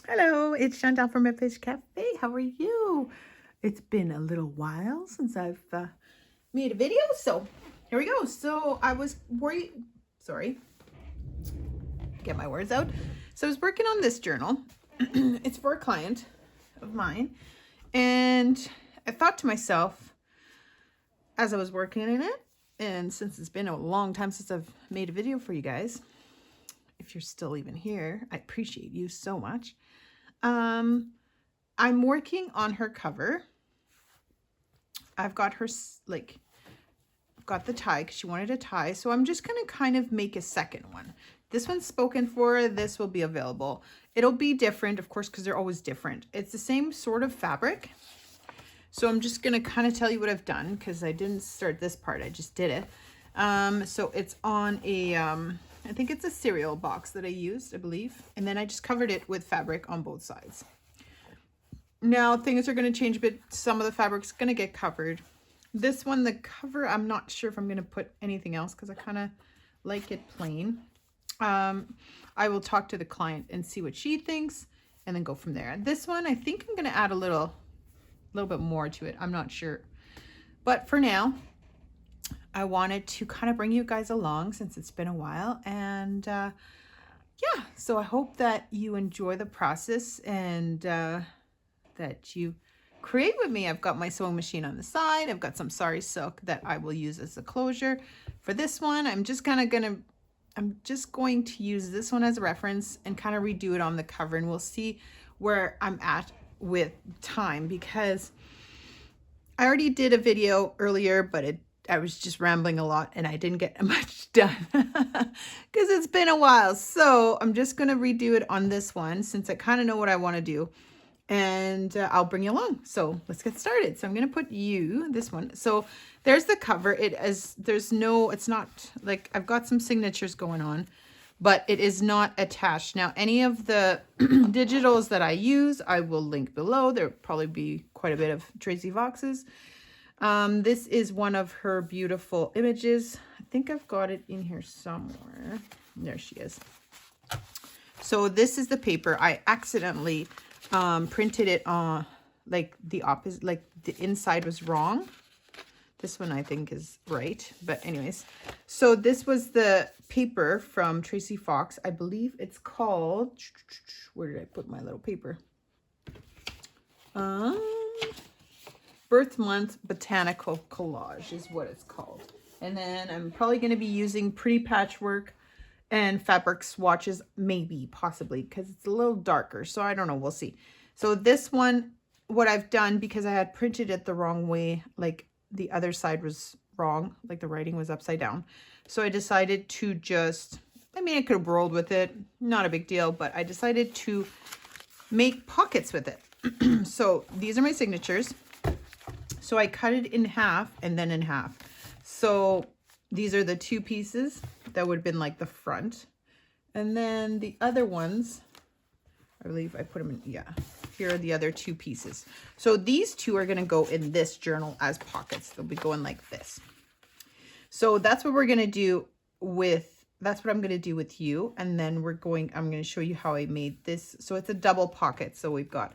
Hello, it's Chantale from Page Café. How are you? It's been a little while since I've made a video, so here we go. So I was sorry, get my words out. So I was working on this journal. It's for a client of mine, and I thought to myself as I was working in it, and since it's been a long time since I've made a video for you guys, if you're still even here, I appreciate you so much. I'm working on her cover. I've got her, like, I've got the tie because she wanted a tie. So I'm just going to kind of make a second one. This one's spoken for. This will be available. It'll be different, of course, because they're always different. It's the same sort of fabric. So I'm just going to kind of tell you what I've done because I didn't start this part. I just did it. So it's on a, I think it's a cereal box that I used, I believe. And then I just covered it with fabric on both sides. Now things are going to change a bit. Some of the fabric's going to get covered. This one, the cover, I'm not sure if I'm going to put anything else because I kind of like it plain. I will talk to the client and see what she thinks and then go from there. This one, I think I'm going to add a little bit more to it. I'm not sure. But for now, I wanted to kind of bring you guys along since it's been a while. And yeah, so I hope that you enjoy the process and that you create with me. I've got my sewing machine on the side. I've got some sari silk that I will use as a closure. For this one, I'm just going to use this one as a reference and kind of redo it on the cover, and we'll see where I'm at with time because I already did a video earlier, but I was just rambling a lot and I didn't get much done because it's been a while. So I'm just going to redo it on this one since I kind of know what I want to do. And I'll bring you along. So let's get started. So I'm going to put this one. So there's the cover. It's not like I've got some signatures going on, but it is not attached. Now, any of the digitals that I use, I will link below. There'll probably be quite a bit of Tracy Fox's. This is one of her beautiful images. I think I've got it in here somewhere. There she is. So this is the paper. I accidentally printed it on like the opposite, like the inside was wrong. This one I think is right, but anyways, so this was the paper from Tracy Fox. I believe it's called, where did I put my little paper? Birth Month Botanical Collage is what it's called. And then I'm probably going to be using Pretty Patchwork and fabric swatches, maybe, possibly, because it's a little darker. So I don't know. We'll see. So this one, what I've done, because I had printed it the wrong way, like the other side was wrong, like the writing was upside down. So I decided to just, I mean, I could have rolled with it. Not a big deal, but I decided to make pockets with it. So these are my signatures. So I cut it in half and then in half. So these are the two pieces that would have been like the front. And then the other ones, I believe I put them in, yeah, here are the other two pieces. So these two are going to go in this journal as pockets. They'll be going like this. So that's what we're going to do with, that's what I'm going to do with you. And then I'm going to show you how I made this. So it's a double pocket. So we've got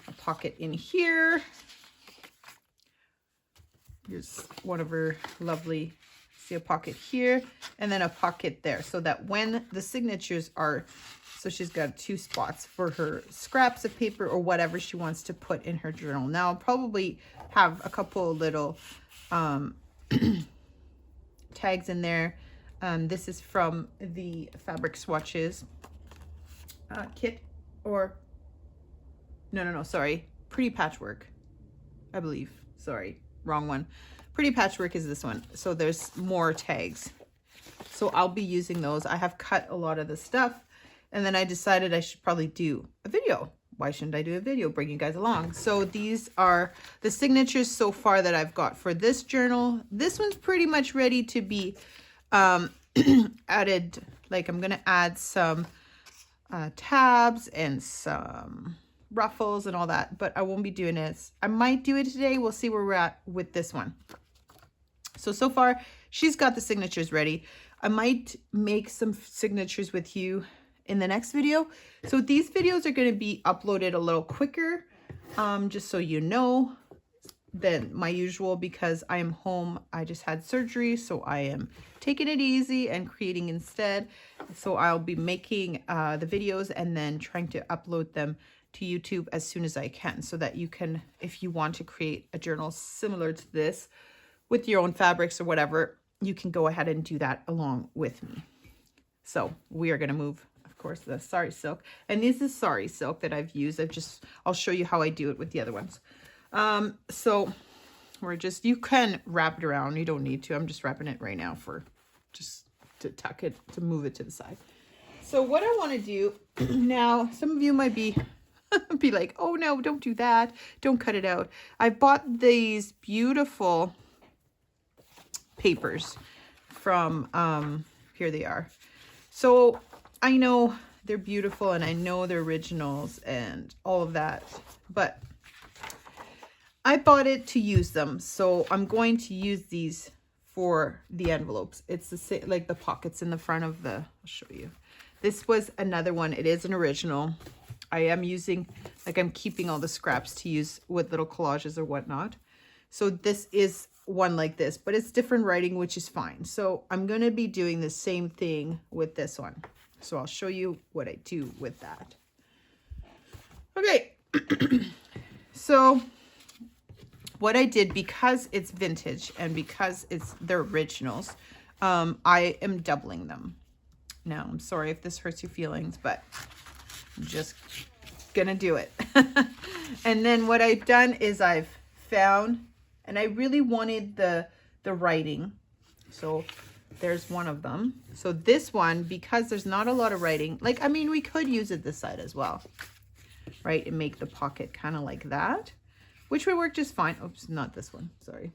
a pocket in here. Here's one of her lovely, see a pocket here and then a pocket there so that when the signatures are, so she's got two spots for her scraps of paper or whatever she wants to put in her journal. Now I'll probably have a couple little tags in there. This is from the fabric swatches kit, or no, sorry, Pretty Patchwork, I believe. Sorry, wrong one. Pretty Patchwork is this one. So there's more tags. So I'll be using those. I have cut a lot of the stuff and then I decided I should probably do a video. Why shouldn't I do a video? Bring you guys along. So these are the signatures so far that I've got for this journal. This one's pretty much ready to be added. Like I'm going to add some tabs and some ruffles and all that, but I won't be doing this. I might do it today. We'll see where we're at with this one. So far she's got the signatures ready. I might make some signatures with you in the next video. So these videos are going to be uploaded a little quicker, just so you know, than my usual, because I am home. I just had surgery, so I am taking it easy and creating instead. So I'll be making the videos and then trying to upload them to YouTube as soon as I can, so that you can, if you want to create a journal similar to this with your own fabrics or whatever, you can go ahead and do that along with me. So we are going to move, of course, the sari silk, and this is sari silk that I've used. I'll show you how I do it with the other ones. So we're just, you can wrap it around. You don't need to. I'm just wrapping it right now for just to tuck it, to move it to the side. So what I want to do now, some of you might be like, oh no, don't do that. Don't cut it out. I bought these beautiful papers from, here they are. So I know they're beautiful and I know they're originals and all of that, but I bought it to use them. So I'm going to use these for the envelopes. It's the same, like the pockets in the front of the, I'll show you. This was another one. It is an original. I am using, like, I'm keeping all the scraps to use with little collages or whatnot. So this is one like this, but it's different writing, which is fine. So I'm going to be doing the same thing with this one. So I'll show you what I do with that. Okay. So what I did, because it's vintage and because they're originals, I am doubling them. Now, I'm sorry if this hurts your feelings, but I'm just gonna do it. And then what I've done is I've found, and I really wanted the writing. So there's one of them. So this one, because there's not a lot of writing, like, I mean, we could use it this side as well, right? And make the pocket kind of like that, which would work just fine. Oops, not this one, sorry.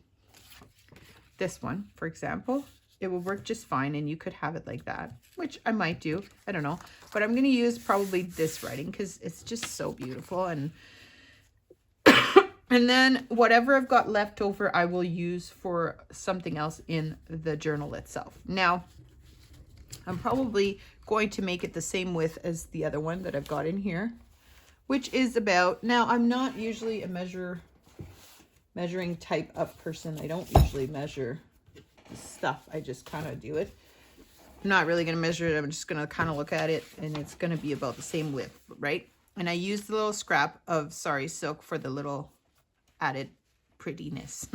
This one, for example, it will work just fine, and you could have it like that, which I might do. I don't know. But I'm going to use probably this writing because it's just so beautiful. And and then whatever I've got left over, I will use for something else in the journal itself. Now, I'm probably going to make it the same width as the other one that I've got in here, which is about, now I'm not usually a measuring type of person. I don't usually measure stuff. I just kind of do it. I'm not really going to measure it. I'm just going to kind of look at it, and it's going to be about the same width, right? And I use the little scrap of sari silk for the little added prettiness.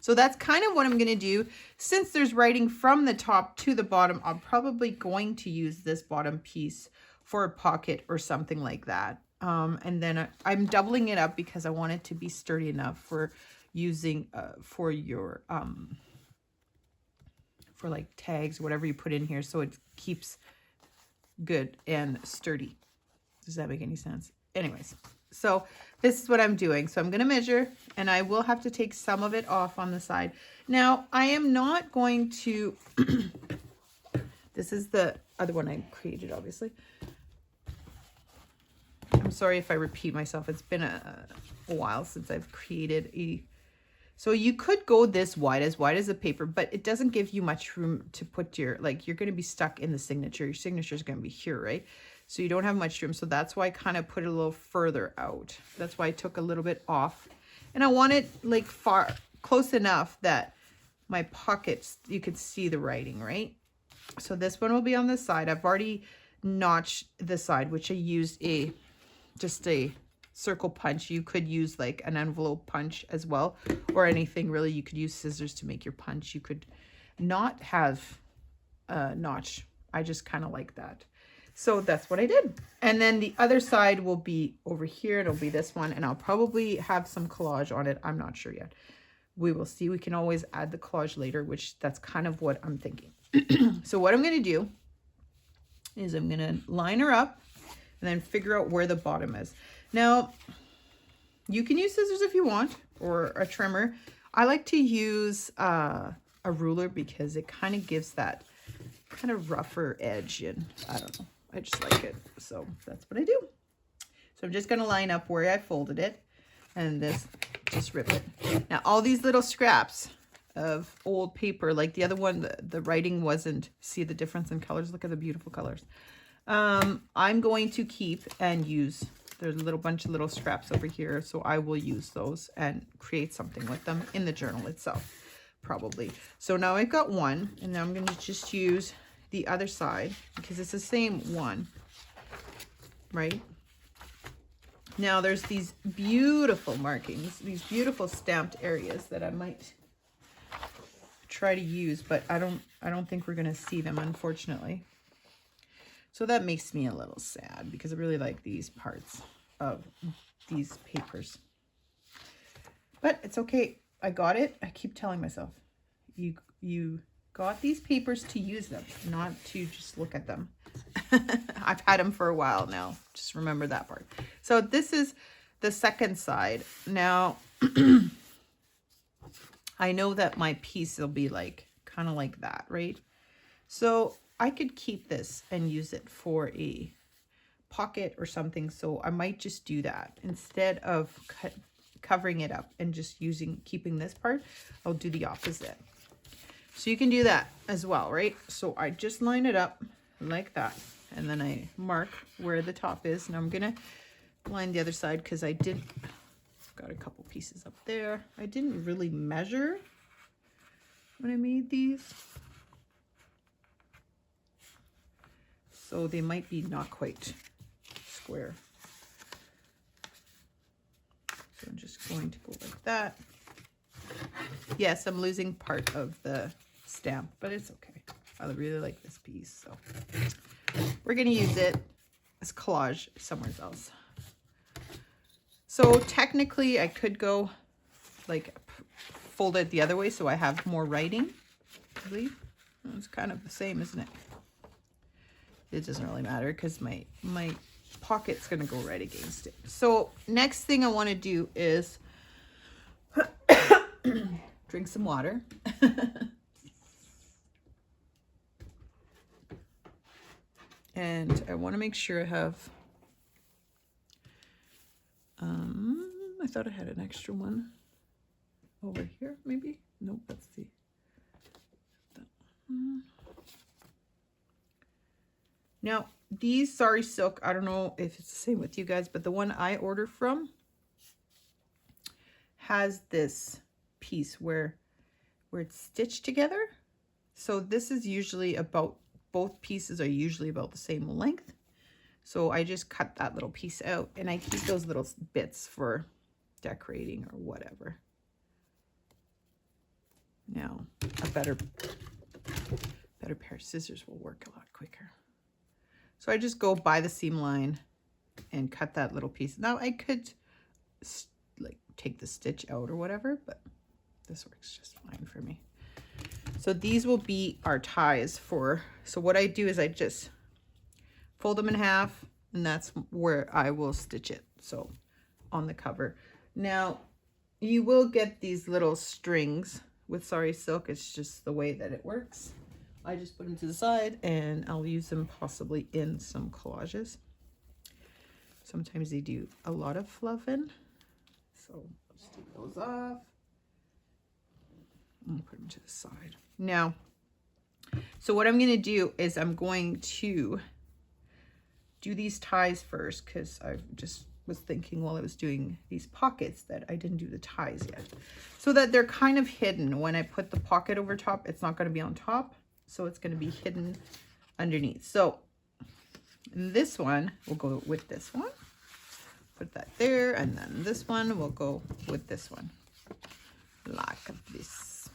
So that's kind of what I'm going to do. Since there's writing from the top to the bottom, I'm probably going to use this bottom piece for a pocket or something like that. And then I'm doubling it up because I want it to be sturdy enough for using for your for like tags, whatever you put in here, so it keeps good and sturdy. Does that make any sense? Anyways, so this is what I'm doing. So I'm going to measure, and I will have to take some of it off on the side. Now, I am not going to, this is the other one I created, obviously. I'm sorry if I repeat myself. It's been a while since I've created a, so you could go this wide as the paper, but it doesn't give you much room to put your, like, you're going to be stuck in the signature. Your signature is going to be here, right? So you don't have much room. So that's why I kind of put it a little further out. That's why I took a little bit off. And I want it like close enough that my pockets, you could see the writing, right? So this one will be on this side. I've already notched the side, which I used just a circle punch. You could use like an envelope punch as well, or anything really. You could use scissors to make your punch. You could not have a notch. I just kind of like that. So that's what I did. And then the other side will be over here. It'll be this one, and I'll probably have some collage on it. I'm not sure yet. We will see. We can always add the collage later, which that's kind of what I'm thinking. So what I'm going to do is I'm going to line her up and then figure out where the bottom is. Now, you can use scissors if you want, or a trimmer. I like to use a ruler because it kind of gives that kind of rougher edge, and I don't know. I just like it. So that's what I do. So I'm just going to line up where I folded it, and this, just rip it. Now, all these little scraps of old paper, like the other one, the writing wasn't, see the difference in colors? Look at the beautiful colors. I'm going to keep and use, there's a little bunch of little scraps over here, so I will use those and create something with them in the journal itself, probably. So now I've got one, and now I'm going to just use the other side because it's the same one, right? Now there's these beautiful markings, these beautiful stamped areas that I might try to use, but I don't think we're going to see them, unfortunately. So that makes me a little sad because I really like these parts of these papers. But it's okay. I got it. I keep telling myself, you got these papers to use them, not to just look at them. I've had them for a while now. Just remember that part. So this is the second side. Now, I know that my piece will be like, kind of like that, right? So I could keep this and use it for a pocket or something. So I might just do that. Instead of covering it up and just keeping this part, I'll do the opposite. So you can do that as well, right? So I just line it up like that. And then I mark where the top is. Now I'm going to line the other side because got a couple pieces up there. I didn't really measure when I made these, so they might be not quite square. So I'm just going to go like that. Yes, I'm losing part of the stamp, but it's okay. I really like this piece, so we're going to use it as collage somewhere else. So technically I could go like fold it the other way so I have more writing, I believe. It's kind of the same, isn't it? It doesn't really matter because my pocket's going to go right against it. So next thing I want to do is drink some water. And I want to make sure I have, I thought I had an extra one over here, maybe? Nope, that's that one. Now, these Sari Silk, I don't know if it's the same with you guys, but the one I order from has this piece where it's stitched together. So this is usually about, both pieces are usually about the same length. So I just cut that little piece out and I keep those little bits for decorating or whatever. Now, a better pair of scissors will work a lot quicker. So I just go by the seam line and cut that little piece. Now I could like take the stitch out or whatever, but this works just fine for me. So these will be our ties for, so what I do is I just fold them in half and that's where I will stitch it. So on the cover. Now you will get these little strings with Sari Silk. It's just the way that it works. I just put them to the side and I'll use them possibly in some collages. Sometimes they do a lot of fluffing. So I'll just take those off and put them to the side. Now, so what I'm going to do is I'm going to do these ties first because I just was thinking while I was doing these pockets that I didn't do the ties yet. So that they're kind of hidden. When I put the pocket over top, it's not going to be on top. So it's going to be hidden underneath. So this one will go with this one. Put that there. And then this one will go with this one. Like this.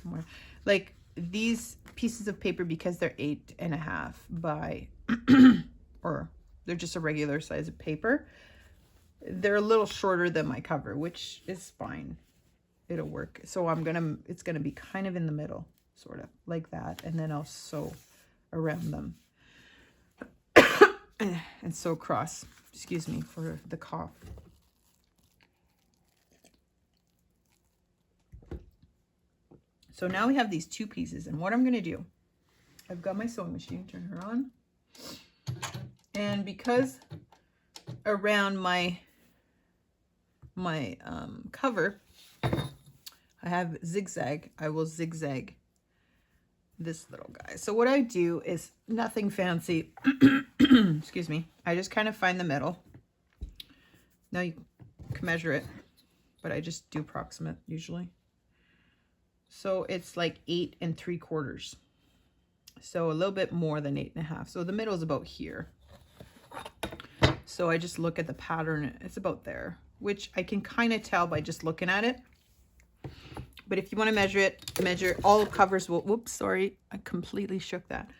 Somewhere. Like these pieces of paper, because they're 8.5 by, or they're just a regular size of paper, they're a little shorter than my cover, which is fine. It'll work. So it's gonna be kind of in the middle, sort of like that, and then I'll sew around them and sew across. Excuse me for the cough. So now we have these two pieces, and what I'm gonna do, I've got my sewing machine, turn her on, and because around my cover I have zigzag, I will zigzag this little guy. So what I do is nothing fancy. Excuse me. I just kind of find the middle. Now you can measure it, but I just do approximate usually. So it's like 8 3/4. So a little bit more than 8 1/2. So the middle is about here. So I just look at the pattern. It's about there, which I can kind of tell by just looking at it. But if you want to measure it, measure all covers will, whoops, sorry, I completely shook that.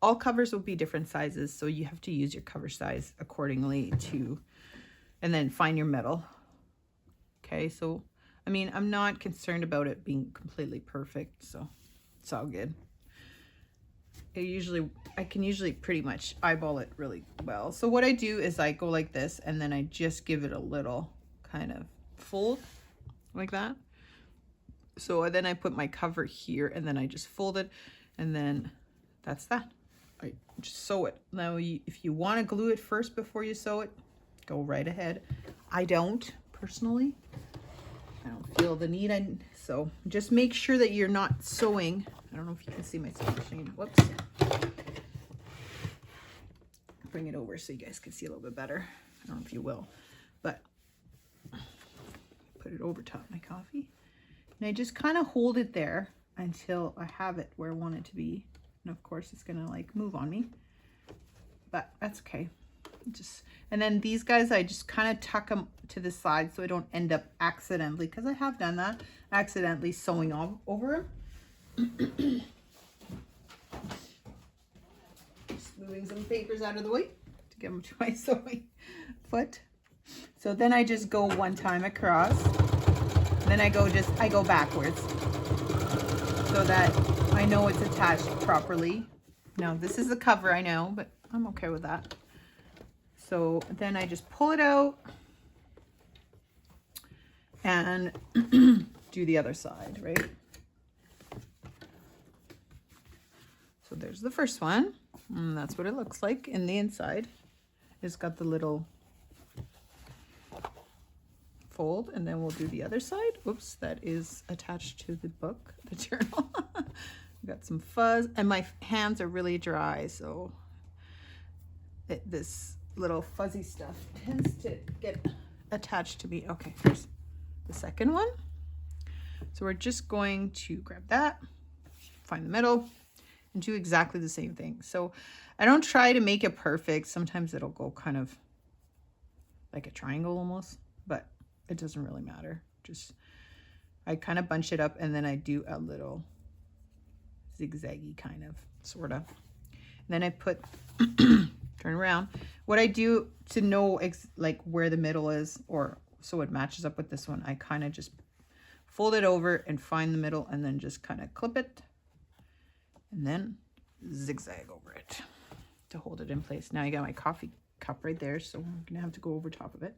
All covers will be different sizes. So you have to use your cover size accordingly to, and then find your middle. Okay, so, I mean, I'm not concerned about it being completely perfect. So it's all good. I can usually pretty much eyeball it really well. So what I do is I go like this, and then I just give it a little kind of fold like that. So then I put my cover here, and then I just fold it, and then that's that. I just sew it. Now, if you want to glue it first before you sew it, go right ahead. I don't, personally. I don't feel the need. So just make sure that you're not sewing. I don't know if you can see my sewing machine. Whoops. Bring it over so you guys can see a little bit better. I don't know if you will, but put it over top of my coffee. And I just kind of hold it there until I have it where I want it to be. And of course it's gonna like move on me, but that's okay. And then these guys, I just kind of tuck them to the side so I don't end up accidentally, because I have done that, accidentally sewing all over them. Just moving some papers out of the way to get them to my sewing foot. So then I just go one time across, and then I go backwards so that I know it's attached properly. Now this is the cover, I know, but I'm okay with that. So then I just pull it out and do the other side, right? So there's the first one, and that's what it looks like in the inside. It's got the little fold, and then we'll do the other side. Oops, that is attached to the book, the journal. Got some fuzz, and my hands are really dry, so this little fuzzy stuff tends to get attached to me. Okay, here's the second one. So we're just going to grab that, find the middle, and do exactly the same thing. So I don't try to make it perfect. Sometimes it'll go kind of like a triangle almost, but it doesn't really matter. Just, I kind of bunch it up, and then I do a little zigzaggy kind of, sort of. And then I put, turn around. What I do to know like where the middle is, or so it matches up with this one, I kind of just fold it over and find the middle, and then just kind of clip it, and then zigzag over it to hold it in place. Now I got my coffee cup right there, so I'm gonna have to go over top of it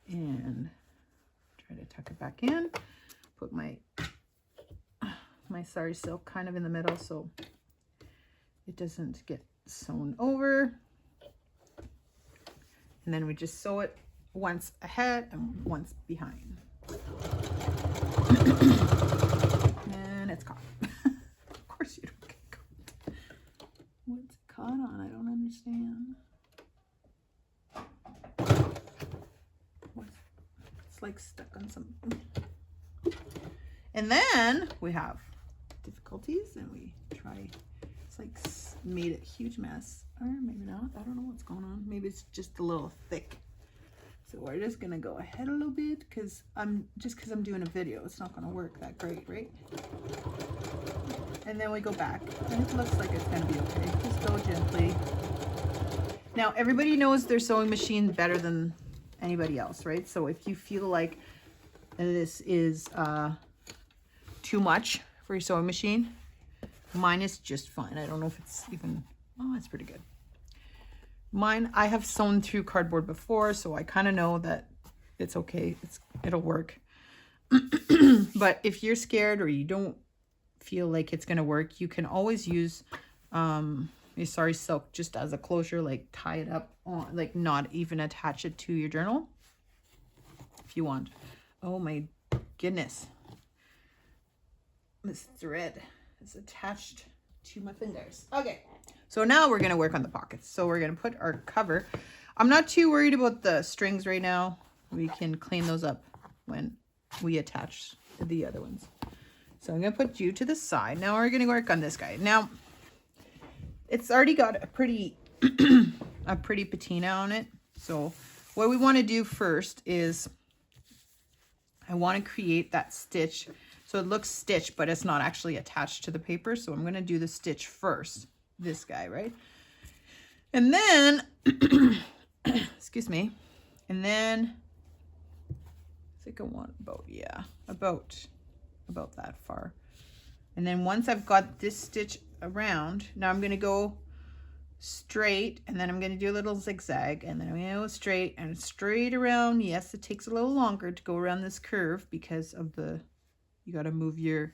and try to tuck it back in. Put my sari silk kind of in the middle so it doesn't get sewn over. And then we just sew it once ahead and once behind. And it's caught. Of course you don't get caught. What's it caught on? I don't understand. It's like stuck on something. And then we have difficulties, and we try. It's like made a huge mess, or maybe not. I don't know what's going on. Maybe it's just a little thick. So we're just gonna go ahead a little bit, because I'm doing a video. It's not gonna work that great, right? And then we go back, and it looks like it's gonna be okay. Just go gently. Now everybody knows their sewing machine better than anybody else, right? So if you feel like this is too much for your sewing machine, mine is just fine. I don't know if it's even, oh, it's pretty good. Mine, I have sewn through cardboard before, so I kind of know that it's okay. It'll work. But if you're scared or you don't feel like it's going to work, you can always use your sari silk just as a closure, like tie it up on, like not even attach it to your journal if you want. Oh my goodness. This thread is attached to my fingers. Okay, so now we're gonna work on the pockets. So we're gonna put our cover. I'm not too worried about the strings right now. We can clean those up when we attach the other ones. So I'm gonna put you to the side. Now we're gonna work on this guy. Now it's already got a pretty a pretty patina on it. So what we want to do first is I want to create that stitch so it looks stitched, but it's not actually attached to the paper. So I'm going to do the stitch first, this guy, right? And then excuse me, and then I think I want about that far. And then once I've got this stitch around, now I'm going to go straight, and then I'm going to do a little zigzag, and then I'm going to go straight and straight around. Yes, it takes a little longer to go around this curve because of you got to move your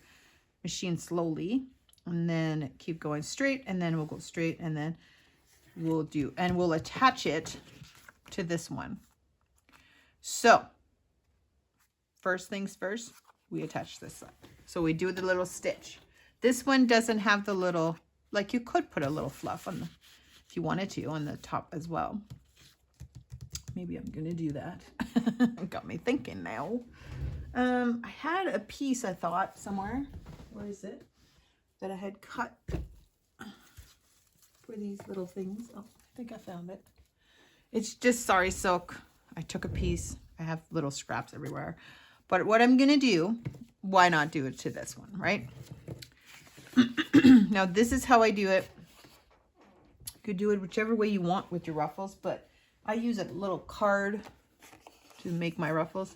machine slowly, and then keep going straight, and then we'll go straight, and then we'll attach it to this one. So first things first, we attach this side. So we do the little stitch. This one doesn't have the little, like you could put a little fluff on if you wanted to on the top as well. Maybe I'm gonna do that. Got me thinking now. I had a piece, I thought, somewhere. Where is it? That I had cut for these little things. Oh, I think I found it. It's just sari silk. I took a piece. I have little scraps everywhere. But what I'm gonna do, why not do it to this one, right? Now this is how I do it. You could do it whichever way you want with your ruffles, but I use a little card to make my ruffles.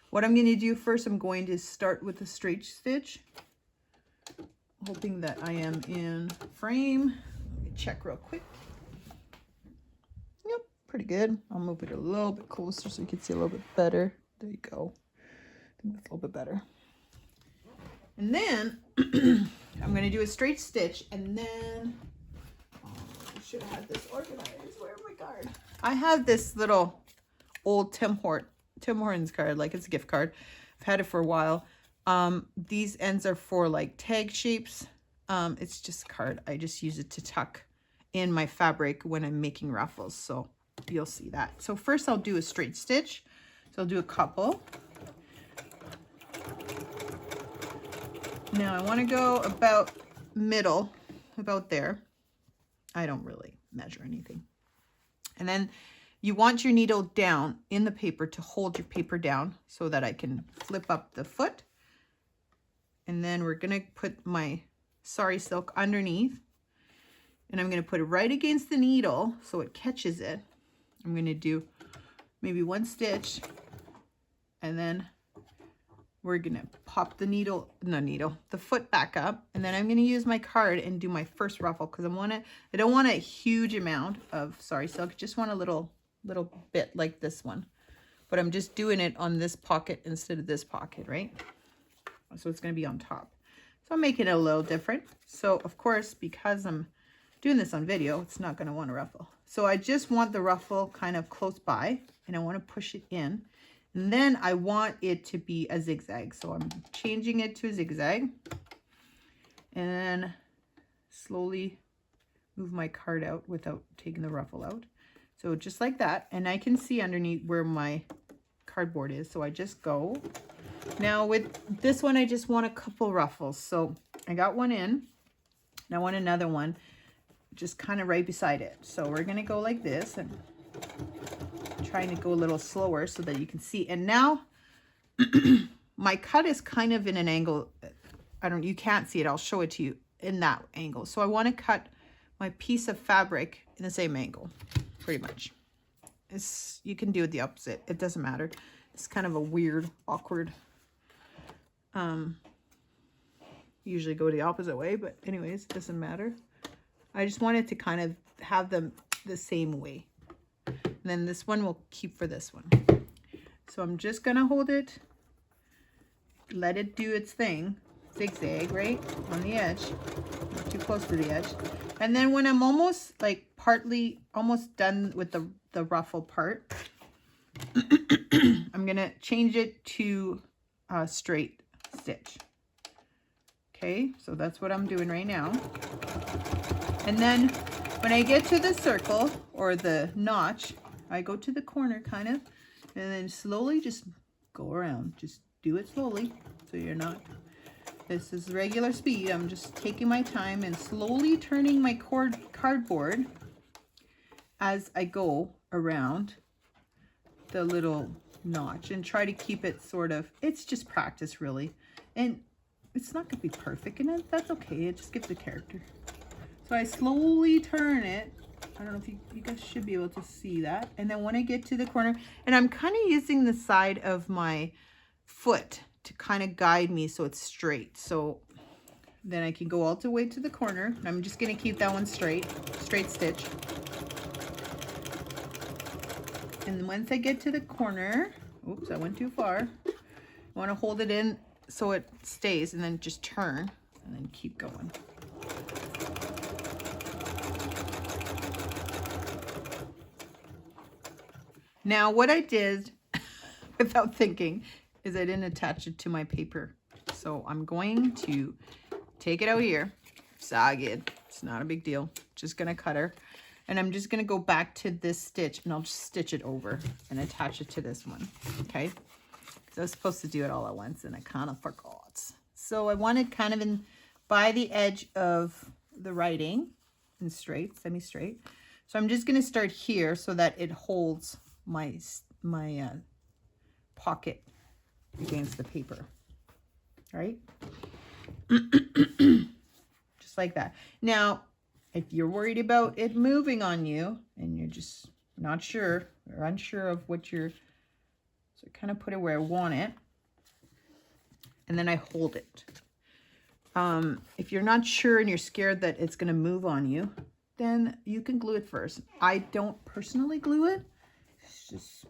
What I'm going to do first, I'm going to start with a straight stitch, hoping that I am in frame. Let me check real quick. Yep, pretty good. I'll move it a little bit closer so you can see a little bit better. There you go. I think that's a little bit better. And then I'm going to do a straight stitch, and then I should have had this organized. Where my card? I have this little old Tim Hortons card, like it's a gift card. I've had it for a while. These ends are for like tag shapes. It's just a card. I just use it to tuck in my fabric when I'm making ruffles. So you'll see that. So first I'll do a straight stitch. So I'll do a couple. Now I want to go about middle, about there. I don't really measure anything. And then you want your needle down in the paper to hold your paper down so that I can flip up the foot. And then we're going to put my sari silk underneath. And I'm going to put it right against the needle so it catches it. I'm going to do maybe one stitch, and then we're going to pop the the foot back up, and then I'm going to use my card and do my first ruffle because I don't want a huge amount of sari silk, just want a little bit like this one, but I'm just doing it on this pocket instead of this pocket, right? So it's going to be on top. So I'm making it a little different. So of course, because I'm doing this on video, it's not going to want to ruffle. So I just want the ruffle kind of close by, and I want to push it in. And then I want it to be a zigzag. So I'm changing it to a zigzag. And then slowly move my card out without taking the ruffle out. So just like that. And I can see underneath where my cardboard is. So I just go. Now with this one, I just want a couple ruffles. So I got one in. And I want another one just kind of right beside it. So we're going to go like this, and trying to go a little slower so that you can see. And now my cut is kind of in an angle. You can't see it. I'll show it to you in that angle. So I want to cut my piece of fabric in the same angle, pretty much. You can do it the opposite. It doesn't matter. It's kind of a weird, awkward. Usually go the opposite way, but anyways, it doesn't matter. I just wanted to kind of have them the same way. And then this one will keep for this one. So I'm just going to hold it, let it do its thing, zigzag, right, on the edge, not too close to the edge. And then when I'm almost almost done with the ruffle part, I'm going to change it to a straight stitch. Okay, so that's what I'm doing right now. And then when I get to the circle or the notch, I go to the corner kind of, and then slowly just go around. Just do it slowly, so you're not, this is regular speed. I'm just taking my time and slowly turning my cardboard as I go around the little notch, and try to keep it sort of, it's just practice really. And it's not gonna be perfect, and that's okay. It just gives the character. So I slowly turn it. I don't know if you guys should be able to see that. And then when I get to the corner, and I'm kind of using the side of my foot to kind of guide me so it's straight. So then I can go all the way to the corner. I'm just going to keep that one straight stitch. And once I get to the corner, oops, I went too far. I want to hold it in so it stays, and then just turn and then keep going. Now what I did without thinking is I didn't attach it to my paper. So I'm going to take it out here, sag it. It's not a big deal. Just gonna cut her. And I'm just gonna go back to this stitch, and I'll just stitch it over and attach it to this one, okay? Because I was supposed to do it all at once and I kind of forgot. So I wanted kind of in by the edge of the writing and straight, semi-straight. So I'm just gonna start here so that it holds my pocket against the paper, right? Just like that. Now, if you're worried about it moving on you and you're just not sure or unsure of what you're, so I kind of put it where I want it, and then I hold it. If you're not sure and you're scared that it's going to move on you, then you can glue it first. I don't personally glue it. It's just,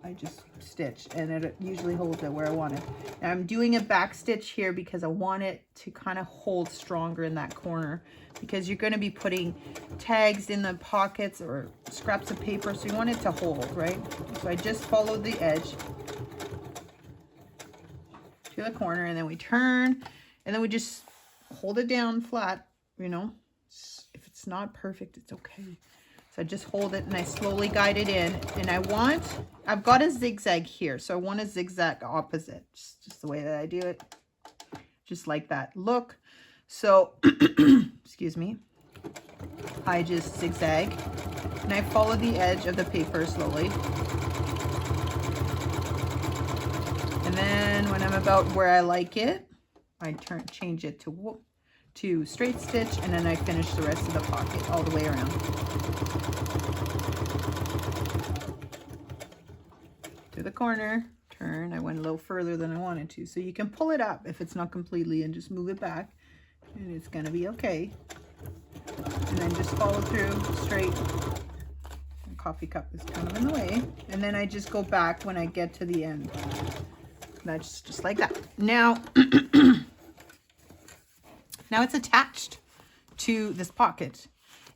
I just stitch, and it usually holds it where I want it. Now I'm doing a back stitch here because I want it to kind of hold stronger in that corner, because you're going to be putting tags in the pockets or scraps of paper, so you want it to hold, right? So I just followed the edge to the corner, and then we turn, and then we just hold it down flat, you know. If it's not perfect, it's okay. So I just hold it and I slowly guide it in, and I've got a zigzag here, so I want a zigzag opposite, just the way that I do it, just like that look. So excuse me, I just zigzag and I follow the edge of the paper slowly, and then when I'm about where I like it, I change it to straight stitch, and then I finish the rest of the pocket all the way around. To the corner, turn. I went a little further than I wanted to, so you can pull it up if it's not completely and just move it back, and it's gonna be okay. And then just follow through straight. The coffee cup is kind of in the way, and then I just go back when I get to the end. That's just like that. Now now it's attached to this pocket,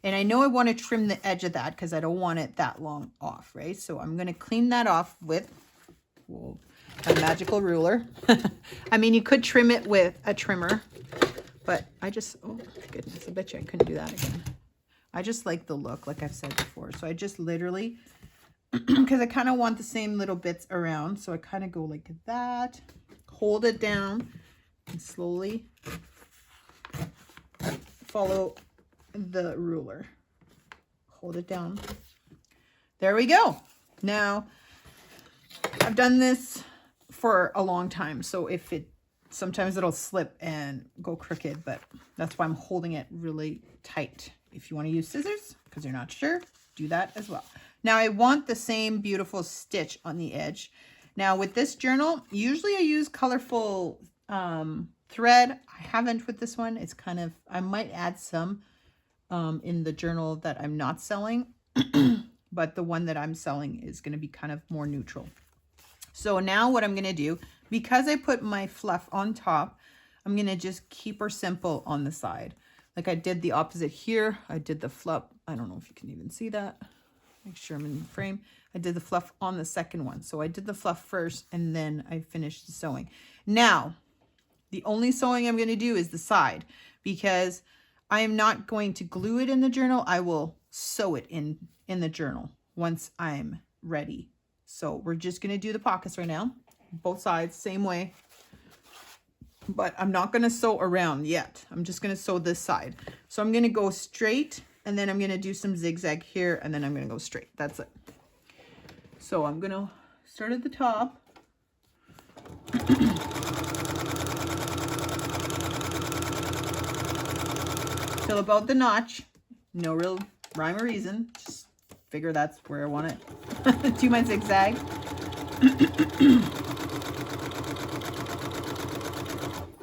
and I know I want to trim the edge of that because I don't want it that long off, right? So I'm going to clean that off with a magical ruler. I mean, you could trim it with a trimmer, but I just, oh goodness, I bet you I couldn't do that again. I just like the look, like I've said before. So I just literally, because I kind of want the same little bits around, so I kind of go like that, hold it down, and slowly follow the ruler. Hold it down. There we go. Now, I've done this for a long time, so if it, sometimes it'll slip and go crooked, but that's why I'm holding it really tight. If you want to use scissors, because you're not sure, do that as well. Now, I want the same beautiful stitch on the edge. Now, with this journal, usually I use colorful thread. I haven't with this one. It's kind of, I might add some in the journal that I'm not selling, but the one that I'm selling is going to be kind of more neutral. So now what I'm going to do, because I put my fluff on top, I'm going to just keep her simple on the side. Like I did the opposite here. I did the fluff. I don't know if you can even see that. Make sure I'm in the frame. I did the fluff on the second one. So I did the fluff first, and then I finished the sewing. Now, The only sewing I'm going to do is the side, because I am not going to glue it in the journal. I will sew it in the journal once I'm ready. So we're just going to do the pockets right now, both sides, same way. But I'm not going to sew around yet. I'm just going to sew this side. So I'm going to go straight, and then I'm going to do some zigzag here, and then I'm going to go straight. That's it. So I'm going to start at the top. Till about the notch. No real rhyme or reason. Just figure that's where I want it. Do my zigzag.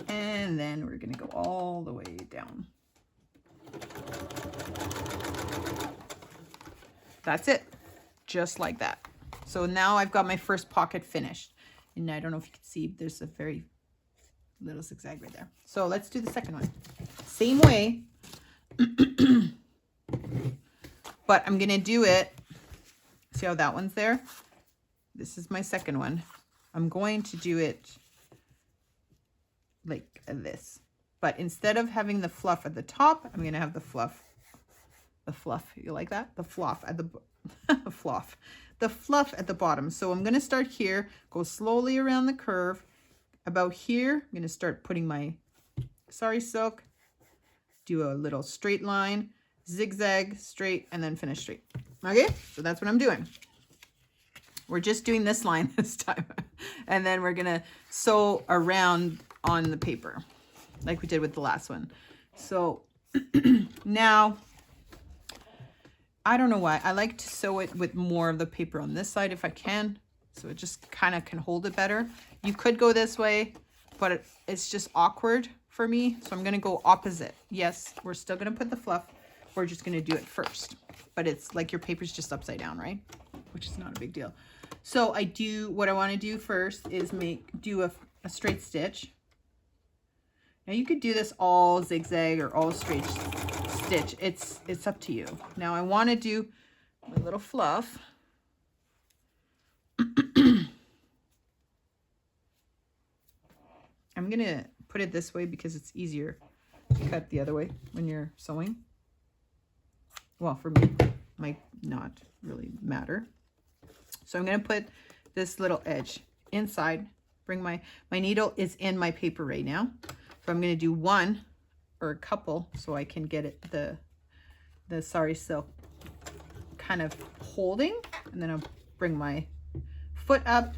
And then we're going to go all the way down. That's it. Just like that. So now I've got my first pocket finished. And I don't know if you can see, there's a very little zigzag right there. So let's do the second one. Same way. But I'm going to do it. See how that one's there? This is my second one. I'm going to do it like this. But instead of having the fluff at the top, I'm going to have the fluff. The fluff. You like that? The fluff at the fluff. The fluff at the bottom. So I'm going to start here, go slowly around the curve. About here, I'm going to start putting my sari silk, do a little straight line, zigzag, straight, and then finish straight. Okay, so that's what I'm doing. We're just doing this line this time. And then we're going to sew around on the paper like we did with the last one. So now, I don't know why. I like to sew it with more of the paper on this side if I can. So it just kind of can hold it better. You could go this way, but it's just awkward for me. So I'm going to go opposite. Yes, we're still going to put the fluff. We're just going to do it first. But it's like your paper's just upside down, right? Which is not a big deal. So what I want to do first is do a straight stitch. Now you could do this all zigzag or all straight stitch. It's up to you. Now I want to do my little fluff. I'm going to put it this way because it's easier to cut the other way when you're sewing. Well, for me, it might not really matter. So I'm going to put this little edge inside. Bring my needle is in my paper right now. So I'm going to do one or a couple so I can get it the sari silk kind of holding, and then I'll bring my foot up,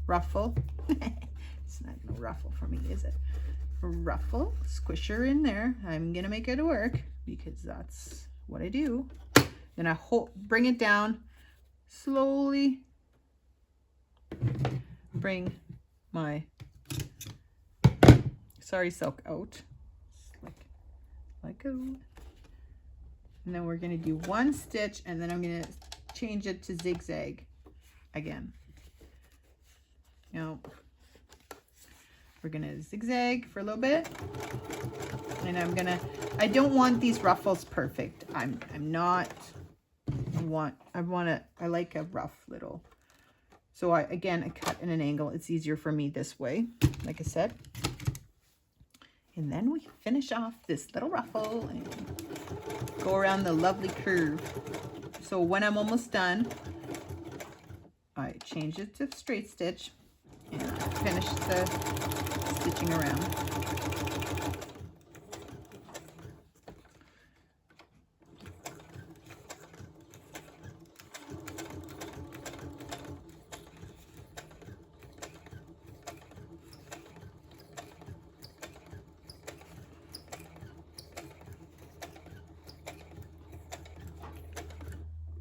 ruffle. It's not no ruffle for me, is it? Ruffle, squish her in there. I'm gonna make it work because that's what I do. Then I bring it down slowly. Bring my sari silk out like a, and then we're going to do one stitch, and then I'm going to change it to zigzag again. Now we're going to zigzag for a little bit, and I don't want these ruffles perfect. I like a rough little. So I cut in an angle. It's easier for me this way, like I said. And then we finish off this little ruffle and go around the lovely curve. So when I'm almost done, I change it to straight stitch and finish the stitching around.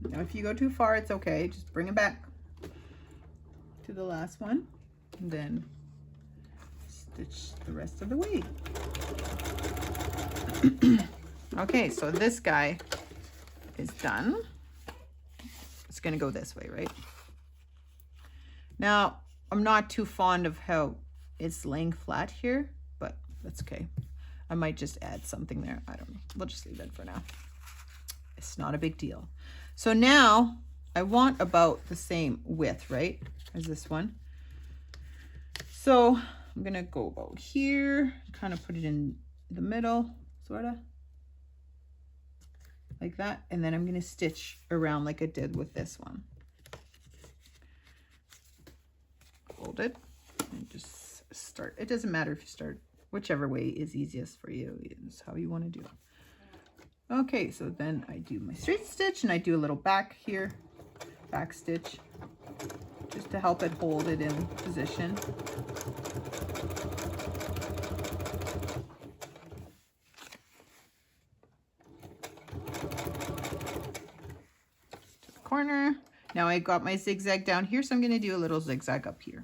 Now, if you go too far, it's okay. Just bring it back to the last one, and then stitch the rest of the way. Okay, so this guy is done. It's going to go this way, right? Now, I'm not too fond of how it's laying flat here, but that's okay. I might just add something there. I don't know. We'll just leave it for now. It's not a big deal. So now I want about the same width, right, as this one. So I'm gonna go about here, kind of put it in the middle, sort of like that, and then I'm gonna stitch around like I did with this one. Hold it and just start. It doesn't matter if you start whichever way is easiest for you, is how you want to do it. Okay, so then I do my straight stitch and I do a little back here, back stitch, just to help it hold it in position. To the corner. Now I got my zigzag down here, so I'm going to do a little zigzag up here.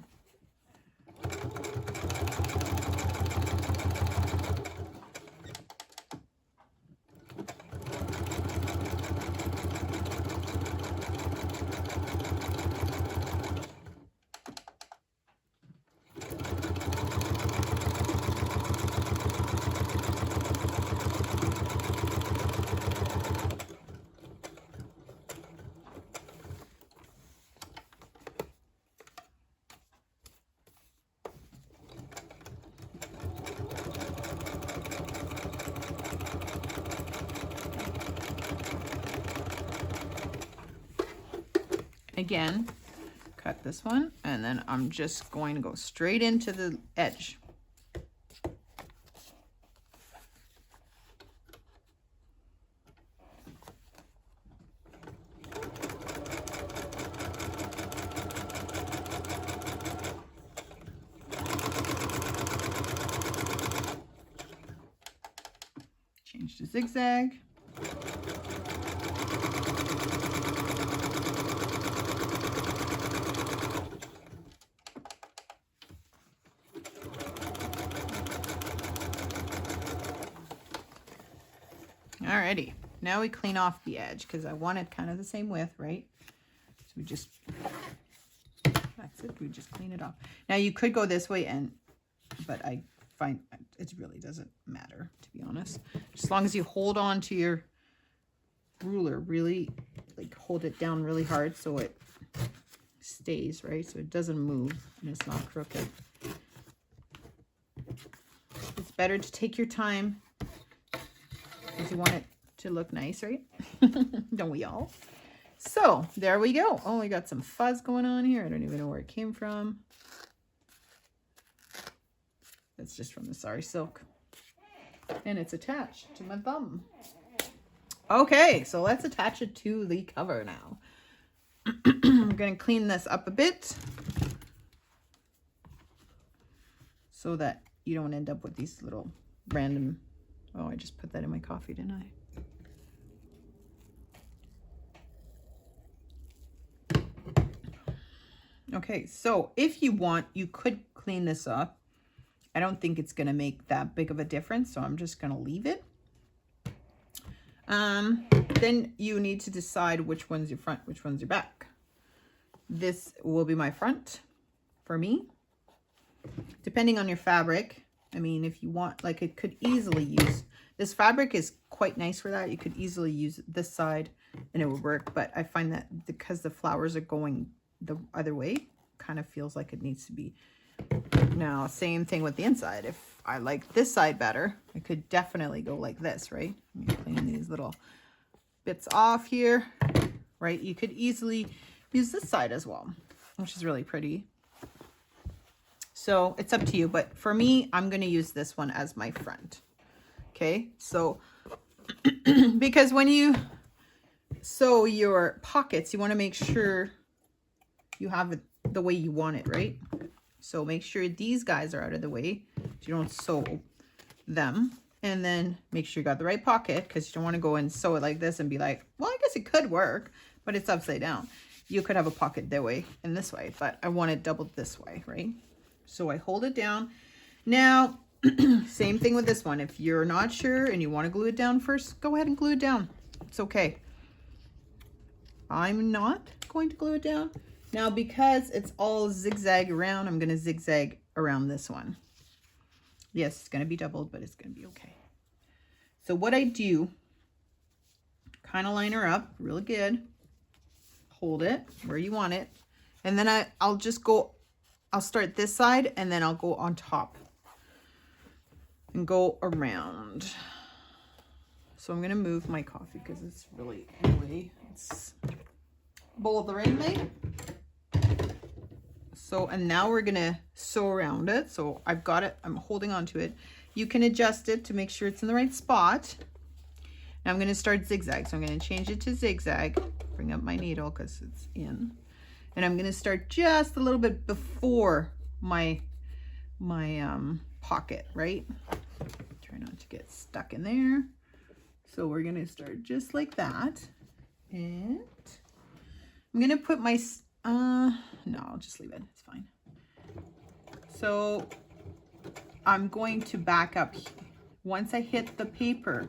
Again, cut this one, and then I'm just going to go straight into the edge. Change to zigzag. Alrighty, now we clean off the edge because I want it kind of the same width, right? So we just, that's it, we just clean it off. Now you could go this way, but I find it really doesn't matter, to be honest. Just as long as you hold on to your ruler, really like hold it down really hard so it stays, right? So it doesn't move and it's not crooked. It's better to take your time because you want it to look nice, right? Don't we all? So there we go. Oh, we got some fuzz going on here. I don't even know where it came from. That's just from the Sari Silk. And it's attached to my thumb. Okay, so let's attach it to the cover now. I'm going to clean this up a bit so that you don't end up with these little random... Oh, I just put that in my coffee, didn't I? Okay, so if you want, you could clean this up. I don't think it's going to make that big of a difference, so I'm just going to leave it. Then you need to decide which one's your front, which one's your back. This will be my front for me. Depending on your fabric, I mean, if you want, like, it could easily use, this fabric is quite nice for that. You could easily use this side and it would work, but I find that because the flowers are going the other way, kind of feels like it needs to be. Now, same thing with the inside. If I like this side better, I could definitely go like this, right? Let me clean these little bits off here, right? You could easily use this side as well, which is really pretty. So it's up to you, but for me, I'm going to use this one as my front. Okay, so because when you sew your pockets, you want to make sure you have it the way you want it, right? So make sure these guys are out of the way so you don't sew them, and then make sure you got the right pocket, because you don't want to go and sew it like this and be like, well, I guess it could work, but it's upside down. You could have a pocket that way and this way, but I want it doubled this way, right? So I hold it down. Now, same thing with this one. If you're not sure and you want to glue it down first, go ahead and glue it down. It's okay. I'm not going to glue it down. Now, because it's all zigzag around, I'm going to zigzag around this one. Yes, it's going to be doubled, but it's going to be okay. So what I do, kind of line her up really good. Hold it where you want it. And then I'll just go I'll start this side and then I'll go on top and go around. So I'm gonna move my coffee because it's really in the way. It's bothering me. So, and now we're gonna sew around it. So I've got it, I'm holding on to it. You can adjust it to make sure it's in the right spot. Now I'm gonna start zigzag. So I'm gonna change it to zigzag, bring up my needle because it's in. And I'm gonna start just a little bit before my pocket, right? Try not to get stuck in there. So we're gonna start just like that. And I'm gonna put my, no, I'll just leave it, it's fine. So I'm going to back up. Once I hit the paper,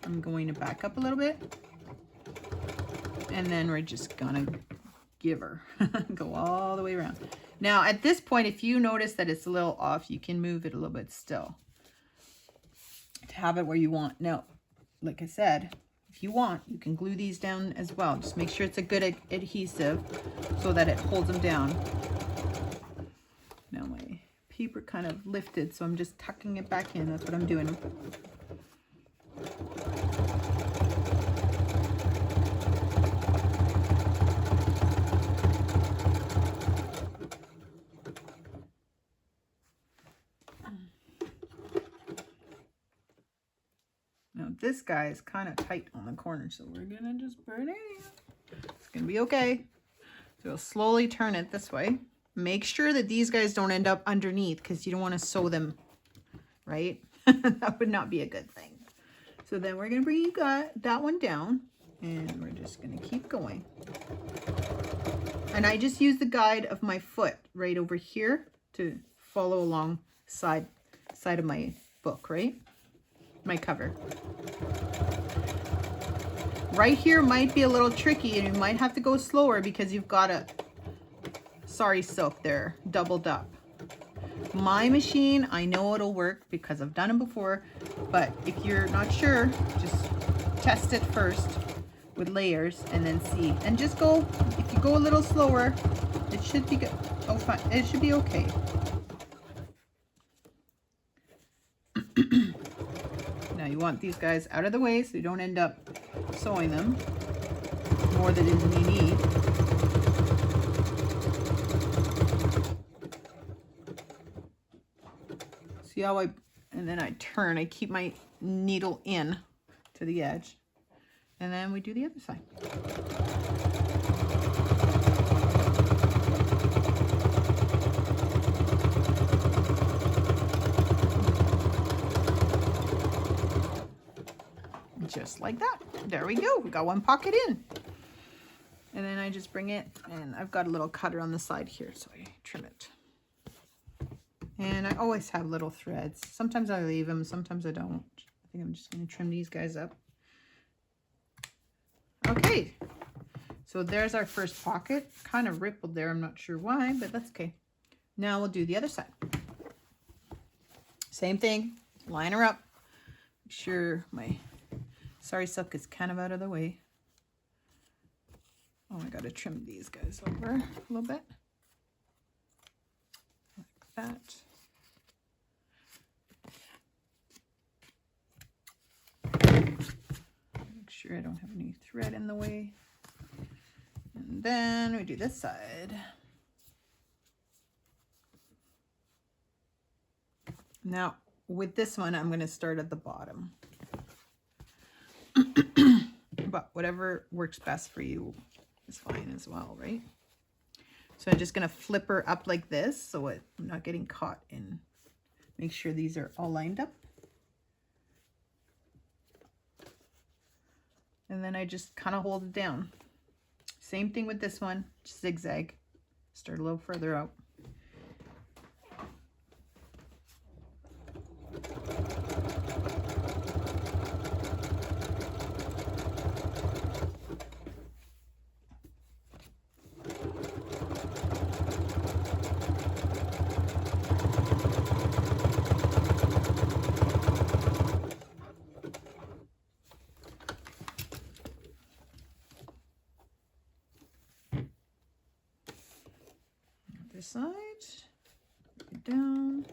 I'm going to back up a little bit. And then we're just gonna give her, go all the way around. Now at this point, if you notice that it's a little off, you can move it a little bit still to have it where you want. Now, like I said, if you want, you can glue these down as well. Just make sure it's a good adhesive so that it holds them down. Now my paper kind of lifted, so I'm just tucking it back in. That's what I'm doing. Now this guy is kind of tight on the corner, so we're gonna just burn it. It's gonna be okay. So we'll slowly turn it this way. Make sure that these guys don't end up underneath because you don't want to sew them, right? That would not be a good thing. So then we're gonna bring that one down and we're just gonna keep going. And I just use the guide of my foot right over here to follow along side of my book, right? My cover. Right here might be a little tricky and you might have to go slower because you've got a sari silk there doubled up. My machine, I know it'll work because I've done it before, but if you're not sure, just test it first with layers and then see. And just go, if you go a little slower, it should be good. Oh, fine. It should be okay. Now you want these guys out of the way so you don't end up sewing them more than you need. See how and then I turn, I keep my needle in to the edge. And then we do the other side. Just like that. There we go. We got one pocket in. And then I just bring it, and I've got a little cutter on the side here, so I trim it. And I always have little threads. Sometimes I leave them, sometimes I don't. I think I'm just going to trim these guys up. Okay. So there's our first pocket. Kind of rippled there. I'm not sure why, but that's okay. Now we'll do the other side. Same thing. Line her up. Make sure my sari silk is kind of out of the way. Oh, I got to trim these guys over a little bit. Like that. Make sure I don't have any thread in the way. And then we do this side. Now, with this one, I'm going to start at the bottom. But whatever works best for you is fine as well, right? So I'm just going to flip her up like this so I'm not getting caught in. Make sure these are all lined up. And then I just kind of hold it down. Same thing with this one, just zigzag. Start a little further out. Other side. Put it down.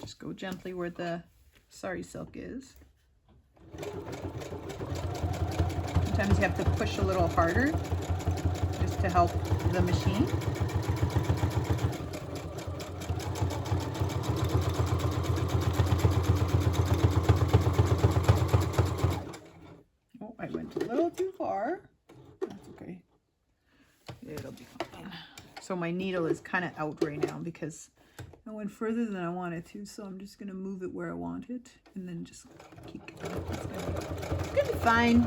Just go gently where the sari silk is. Sometimes you have to push a little harder just to help the machine. Oh, I went a little too far. That's okay. It'll be fine. So my needle is kind of out right now because I went further than I wanted to, so I'm just going to move it where I want it and then just keep going. It's gonna be fine.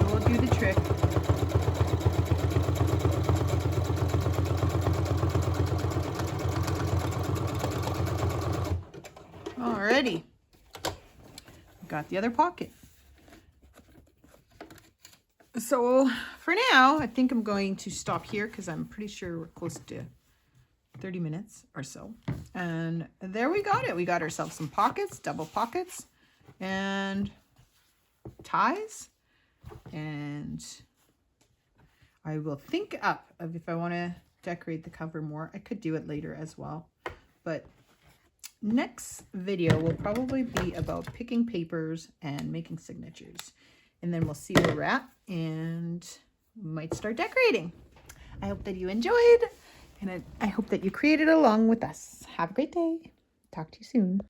We'll do the trick. Alrighty. Got the other pocket. So for now, I think I'm going to stop here because I'm pretty sure we're close to 30 minutes or so. And there we got it. We got ourselves some pockets, double pockets, and ties. And I will think up of if I want to decorate the cover more. I could do it later as well. But next video will probably be about picking papers and making signatures. And then we'll see where we're at and we might start decorating. I hope that you enjoyed and I hope that you created along with us. Have a great day. Talk to you soon.